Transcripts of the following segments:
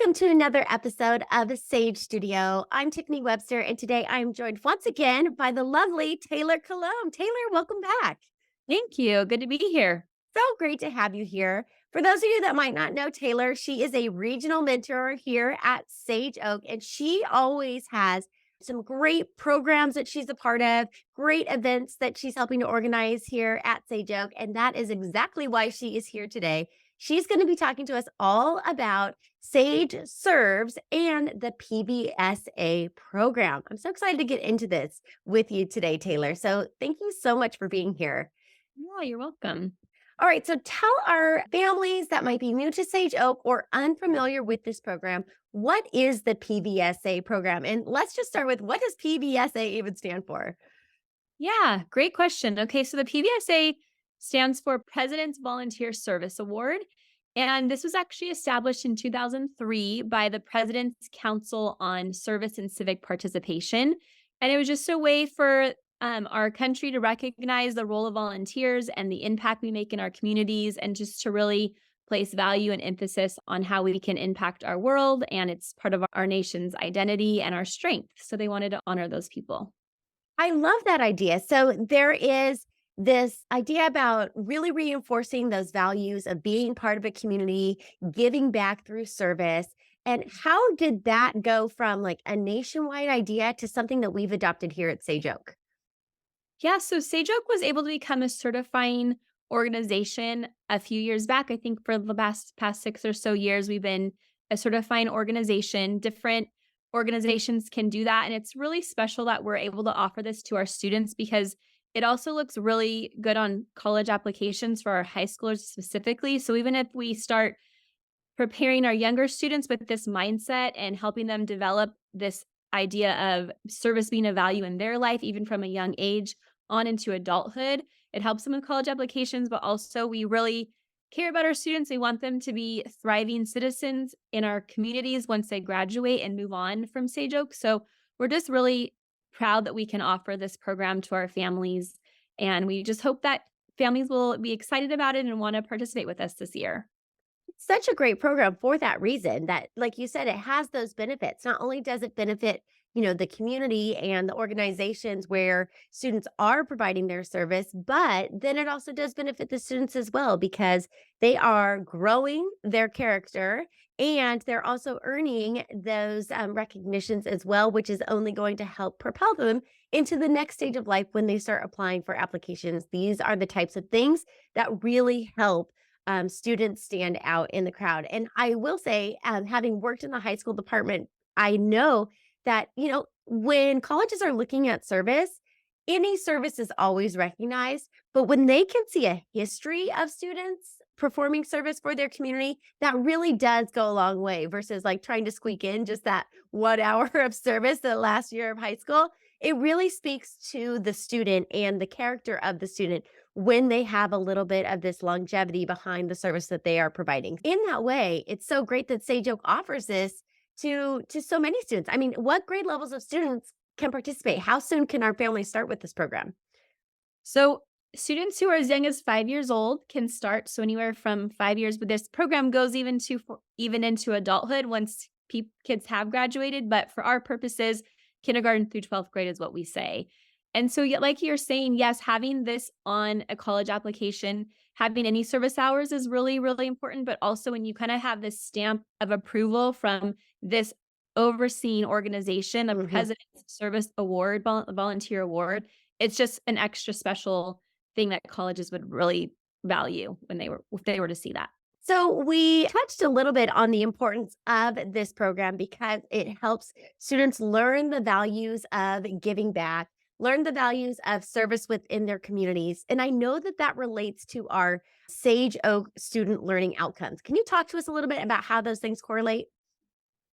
Welcome to another episode of the Sage Studio. I'm Tiffany Webster, and today I'm joined once again by the lovely Taylor Coulombe. Taylor, welcome back. Thank you. Good to be here. So great to have you here. For those of you that might not know Taylor, she is a regional mentor here at Sage Oak, and she always has some great programs that she's a part of, great events that she's helping to organize here at Sage Oak. And that is exactly why she is here today. She's going to be talking to us all about Sage Serves and the PVSA program. I'm so excited to get into this with you today, Taylor. So thank you so much for being here. Yeah, you're welcome. All right, so tell our families that might be new to Sage Oak or unfamiliar with this program, what is the PVSA program? And let's just start with, what does PVSA even stand for? Yeah, great question. Okay, so the PVSA stands for President's Volunteer Service Award. And this was actually established in 2003 by the President's Council on Service and Civic Participation. And it was just a way for our country to recognize the role of volunteers and the impact we make in our communities, and just to really place value and emphasis on how we can impact our world. And it's part of our nation's identity and our strength. So they wanted to honor those people. I love that idea. So there is this idea about really reinforcing those values of being part of a community, giving back through service. And how did that go from like a nationwide idea to something that we've adopted here at Sage Oak? Yeah, so Sage Oak was able to become a certifying organization a few years back. I think for the past 6 or so years, we've been a certifying organization. Different organizations can do that. And it's really special that we're able to offer this to our students, because it also looks really good on college applications for our high schoolers specifically. So even if we start preparing our younger students with this mindset and helping them develop this idea of service being a value in their life, even from a young age on into adulthood, it helps them with college applications. But also, we really care about our students. We want them to be thriving citizens in our communities once they graduate and move on from Sage Oak. So we're just really proud that we can offer this program to our families. And we just hope that families will be excited about it and want to participate with us this year. Such a great program for that reason that, like you said, it has those benefits. Not only does it benefit, the community and the organizations where students are providing their service, but then it also does benefit the students as well because they are growing their character and they're also earning those recognitions as well, which is only going to help propel them into the next stage of life when they start applying for applications. These are the types of things that really help students stand out in the crowd. And I will say, having worked in the high school department, I know that, when colleges are looking at service, any service is always recognized. But when they can see a history of students performing service for their community, that really does go a long way versus like trying to squeak in just that 1 hour of service the last year of high school. It really speaks to the student and the character of the student when they have a little bit of this longevity behind the service that they are providing. In that way, it's so great that Sage Oak offers this to so many students. I mean, what grade levels of students can participate? How soon can our families start with this program? So, students who are as young as 5 years old can start. So, anywhere from 5 years, but this program goes even into adulthood once kids have graduated. But for our purposes, kindergarten through 12th grade is what we say. And so, yet, like you're saying, yes, having this on a college application, having any service hours is really, really important. But also, when you kind of have this stamp of approval from this overseeing organization, the Mhm. President's Service Award, Volunteer Award, it's just an extra special thing that colleges would really value when if they were to see that. So we touched a little bit on the importance of this program because it helps students learn the values of giving back, learn the values of service within their communities. And I know that that relates to our Sage Oak student learning outcomes. Can you talk to us a little bit about how those things correlate?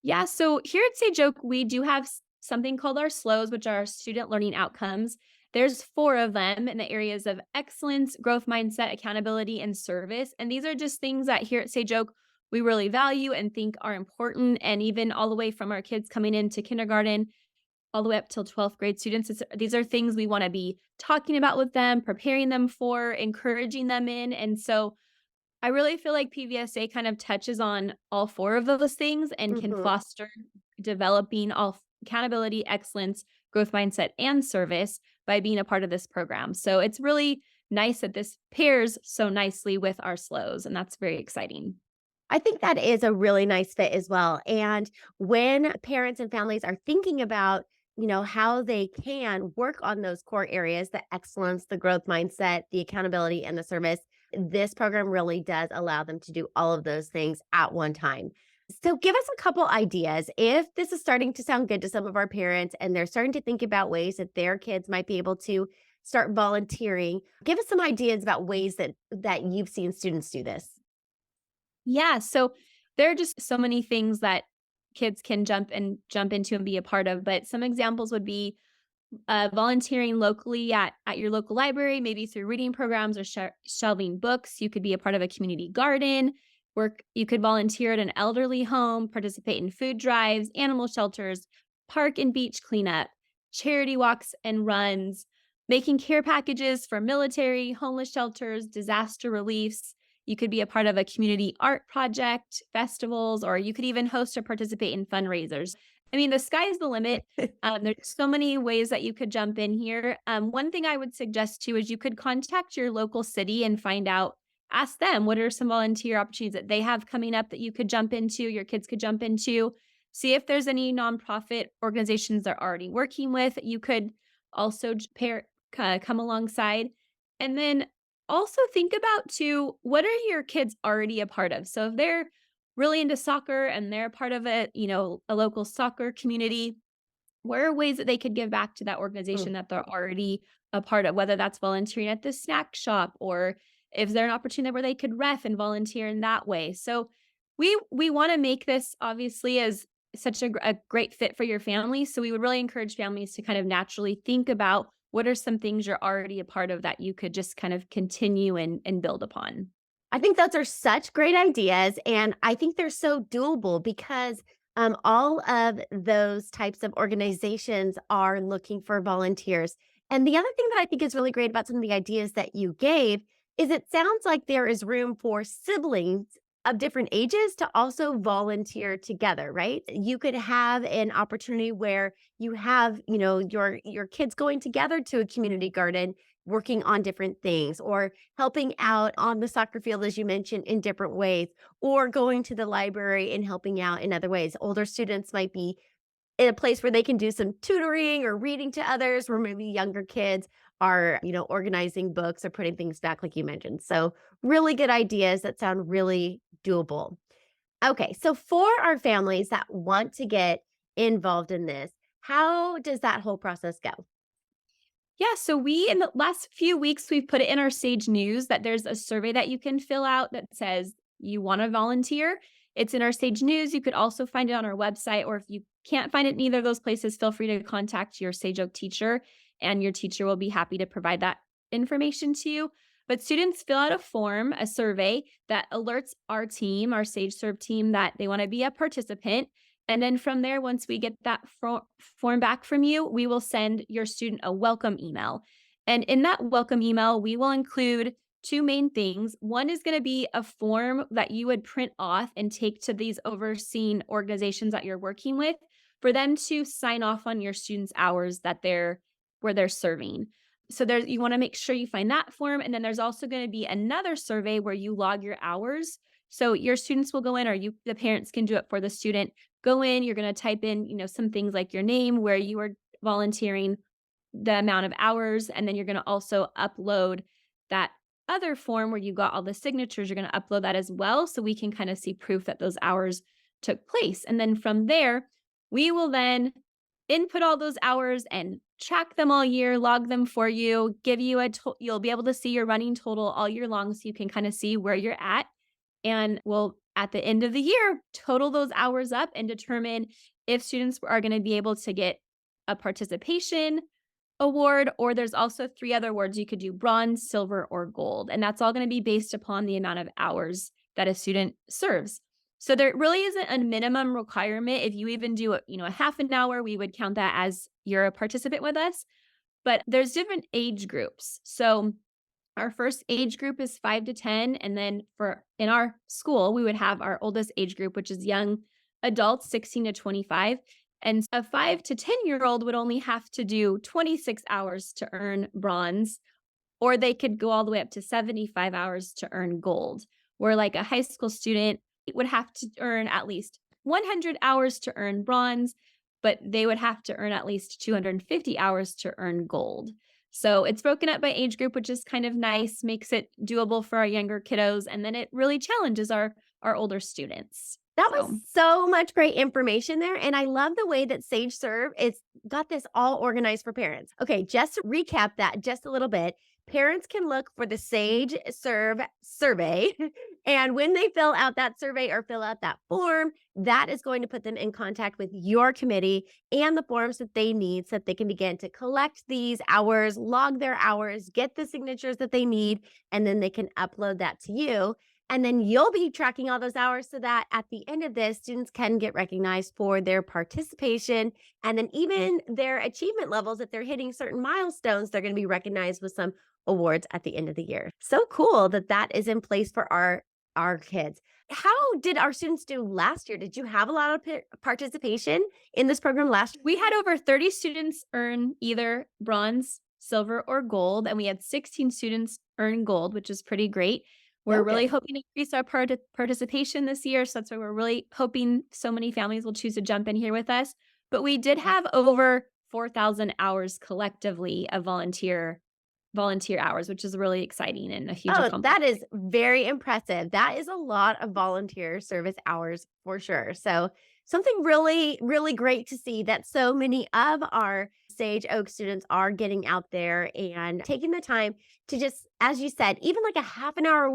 Yeah, so here at Sage Oak, we do have something called our SLOs, which are student learning outcomes. There's four of them in the areas of excellence, growth mindset, accountability, and service. And these are just things that here at Sage Oak, we really value and think are important. And even all the way from our kids coming into kindergarten, all the way up till 12th grade students, these are things we want to be talking about with them, preparing them for, encouraging them in. And so I really feel like PVSA kind of touches on all 4 of those things and can Mhm. foster developing accountability, excellence, growth mindset, and service by being a part of this program. So it's really nice that this pairs so nicely with our SLOs, and that's very exciting. I think that is a really nice fit as well. And when parents and families are thinking about, how they can work on those core areas, the excellence, the growth mindset, the accountability, and the service, this program really does allow them to do all of those things at one time. So, give us a couple ideas. If this is starting to sound good to some of our parents and they're starting to think about ways that their kids might be able to start volunteering, give us some ideas about ways that you've seen students do this. Yeah, so there are just so many things that kids can jump into and be a part of, but some examples would be volunteering locally at your local library, maybe through reading programs or shelving books. You could be a part of a community garden. Work. You could volunteer at an elderly home, participate in food drives, animal shelters, park and beach cleanup, charity walks and runs, making care packages for military, homeless shelters, disaster reliefs. You could be a part of a community art project, festivals, or you could even host or participate in fundraisers. I mean, the sky is the limit. There's so many ways that you could jump in here. One thing I would suggest too is you could contact your local city and find out, ask them what are some volunteer opportunities that they have coming up that you could jump into, your kids could jump into. See if there's any nonprofit organizations they're already working with. You could also come alongside. And then also think about too, what are your kids already a part of? So if they're really into soccer and they're part of a local soccer community, what are ways that they could give back to that Mm. organization that they're already a part of, whether that's volunteering at the snack shop or if there an opportunity where they could ref and volunteer in that way. So we want to make this obviously as such a great fit for your family. So we would really encourage families to kind of naturally think about what are some things you're already a part of that you could just kind of continue and build upon. I think those are such great ideas, and I think they're so doable because all of those types of organizations are looking for volunteers. And the other thing that I think is really great about some of the ideas that you gave is it sounds like there is room for siblings of different ages to also volunteer together, right? You could have an opportunity where you have, your kids going together to a community garden working on different things or helping out on the soccer field, as you mentioned, in different ways, or going to the library and helping out in other ways. Older students might be in a place where they can do some tutoring or reading to others, where maybe younger kids are, organizing books or putting things back, like you mentioned. So, really good ideas that sound really doable. Okay, so for our families that want to get involved in this, how does that whole process go? Yeah, so we in the last few weeks we've put it in our Sage News that there's a survey that you can fill out that says you want to volunteer. It's in our Sage News. You could also find it on our website, or if you can't find it in either of those places, feel free to contact your Sage Oak teacher, and your teacher will be happy to provide that information to you. But students fill out a form, a survey that alerts our team, our Sage Serve team, that they want to be a participant. And then from there, once we get that form back from you, we will send your student a welcome email. And in that welcome email, we will include two main things. One is going to be a form that you would print off and take to these overseen organizations that you're working with for them to sign off on your students' hours that they're serving. So there's you want to make sure you find that form. And then there's also going to be another survey where you log your hours. So your students will go in, or the parents can do it for the student. Go in, you're going to type in, some things like your name, where you are volunteering, the amount of hours, and then you're going to also upload that other form where you got all the signatures. You're going to upload that as well so we can kind of see proof that those hours took place. And then from there, we will then input all those hours and track them all year, log them for you, give you you'll be able to see your running total all year long so you can kind of see where you're at, and we'll, at the end of the year, total those hours up and determine if students are going to be able to get a participation award, or there's also three other awards you could do: bronze, silver, or gold. And that's all going to be based upon the amount of hours that a student serves. So there really isn't a minimum requirement. If you even do a half an hour, we would count that as you're a participant with us. But there's different age groups. So Our first age group is 5 to 10, and then for in our school, we would have our oldest age group, which is young adults, 16 to 25, and a 5 to 10-year-old would only have to do 26 hours to earn bronze, or they could go all the way up to 75 hours to earn gold, where like a high school student would have to earn at least 100 hours to earn bronze, but they would have to earn at least 250 hours to earn gold. So it's broken up by age group, which is kind of nice, makes it doable for our younger kiddos, and then it really challenges our older students. That was So so much great information there, and I love the way that Sage Serve is got this all organized for parents. Okay, just to recap that just a little bit, parents can look for the Sage Serve survey, and when they fill out that survey or fill out that form, that is going to put them in contact with your committee and the forms that they need so that they can begin to collect these hours, log their hours, get the signatures that they need, and then they can upload that to you. And then you'll be tracking all those hours so that at the end of this, students can get recognized for their participation and then even their achievement levels. If they're hitting certain milestones, they're going to be recognized with some awards at the end of the year. So cool that that is in place for our kids. How did our students do last year? Did you have a lot of participation in this program last year? we had over 30 students earn either bronze, silver, or gold, and we had 16 students earn gold, which is pretty great. We're So really good. hoping to increase our participation this year. So that's why we're really hoping so many families will choose to jump in here with us. But we did have over 4,000 hours collectively of volunteer hours, which is really exciting and a huge Oh, accomplishment. that is very impressive. That is a lot of volunteer service hours for sure. So, something really, really great to see that so many of our Sage Oak students are getting out there and taking the time to just, as you said, even like a half an hour a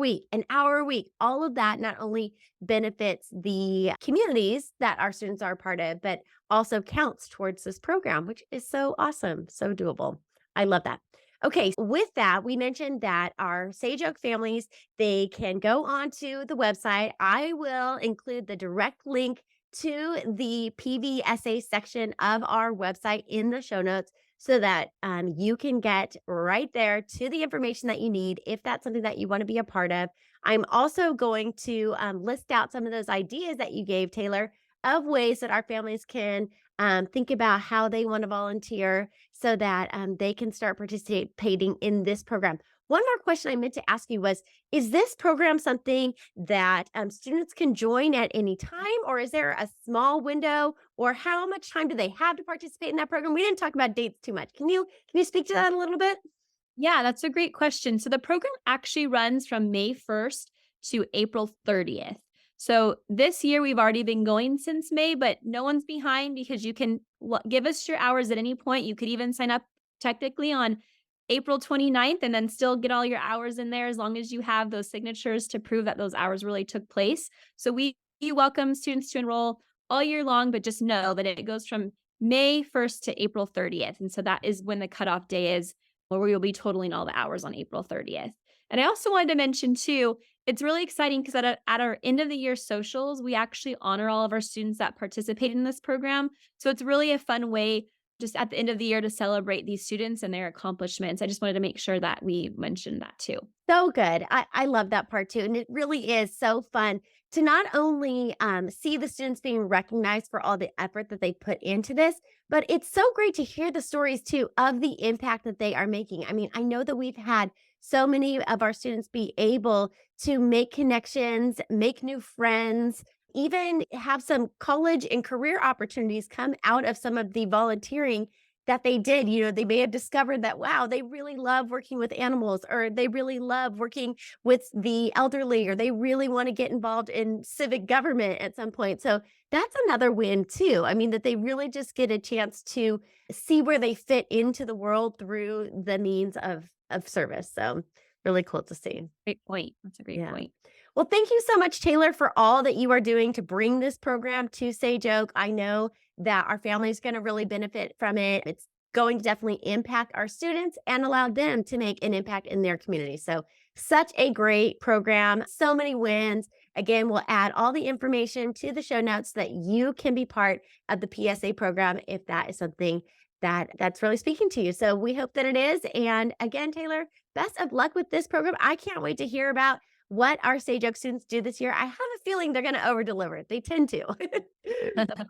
week, all of that not only benefits the communities that our students are a part of, but also counts towards this program, which is so awesome, so doable. I love that. Okay, with that, we mentioned that our Sage Oak families, they can go onto the website. I will include the direct link to the PVSA section of our website in the show notes so that you can get right there to the information that you need if that's something that you want to be a part of. I'm also going to list out some of those ideas that you gave, Taylor, of ways that our families can think about how they want to volunteer so that they can start participating in this program. One more question I meant to ask you was, is this program something that students can join at any time, or is there a small window, or how much time do they have to participate in that program? We didn't talk about dates too much. Can you speak to that a little bit? Yeah, that's a great question. So the program actually runs from May 1st to April 30th. So this year we've already been going since May, but no one's behind because you can give us your hours at any point. You could even sign up technically on April 29th and then still get all your hours in there as long as you have those signatures to prove that those hours really took place. So we welcome students to enroll all year long, but just know that it goes from May 1st to April 30th. And so that is when the cutoff day is where we will be totaling all the hours on April 30th. And I also wanted to mention too, it's really exciting because at our end of the year socials, we actually honor all of our students that participate in this program. So it's really a fun way just at the end of the year to celebrate these students and their accomplishments. I just wanted to make sure that we mentioned that too. So good. I love that part too. And it really is so fun to not only see the students being recognized for all the effort that they put into this, but it's so great to hear the stories too of the impact that they are making. I mean, I know that we've had so many of our students be able to make connections, make new friends, even have some college and career opportunities come out of some of the volunteering that they did. They may have discovered that, wow, they really love working with animals, or they really love working with the elderly, or they really want to get involved in civic government at some point. So that's another win too. I mean, that they really just get a chance to see where they fit into the world through the means of service. So really cool to see. Great point. That's a great Yeah. point. Well, thank you so much, Taylor, for all that you are doing to bring this program to Sage Oak. I know that our family is going to really benefit from it. It's going to definitely impact our students and allow them to make an impact in their community. So, such a great program, so many wins. Again, we'll add all the information to the show notes so that you can be part of the PSA program if that is something that's really speaking to you. So we hope that it is. And again, Taylor, best of luck with this program. I can't wait to hear about what our Sage Oak students do this year. I have a feeling they're going to over deliver. They tend to. They tend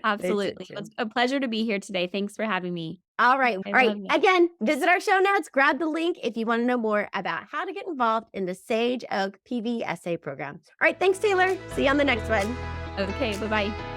Absolutely. It to. was a pleasure to be here today. Thanks for having me. All right. All I right. love it. Again, visit our show notes, grab the link if you want to know more about how to get involved in the Sage Oak PVSA program. All right. Thanks, Taylor. See you on the next one. Okay, bye-bye.